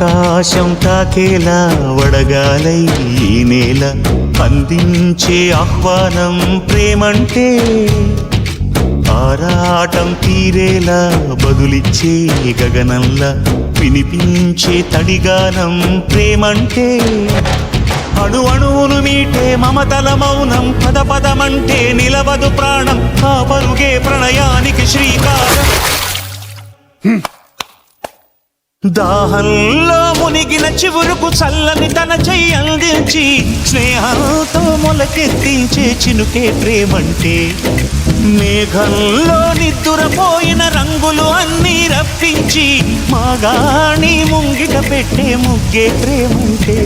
ఆకాశం తాకేలా వడగాలై ఈ నేల అందించే ఆహ్వానం ప్రేమంటే ఆరాటం తీరేలా బదులిచ్చే గగనంలా వినిపించే తడిగానం ప్రేమంటే అణు అణువును మీటే మమతల మౌనం పద పదమంటే నిలవదు ప్రాణం ఆ పరుగే ప్రణయానికి శ్రీకారం దాహంలో మునిగిన చివురుకు చల్లని తన చెయ్యి అందించి స్నేహంతో మొలకెత్తించే చినుకే ప్రేమంటే మేఘంలో నిద్దురపోయిన రంగులు అన్నీ రప్పించి మాగాణి ముంగిట పెట్టే ముగ్గే ప్రేమంటే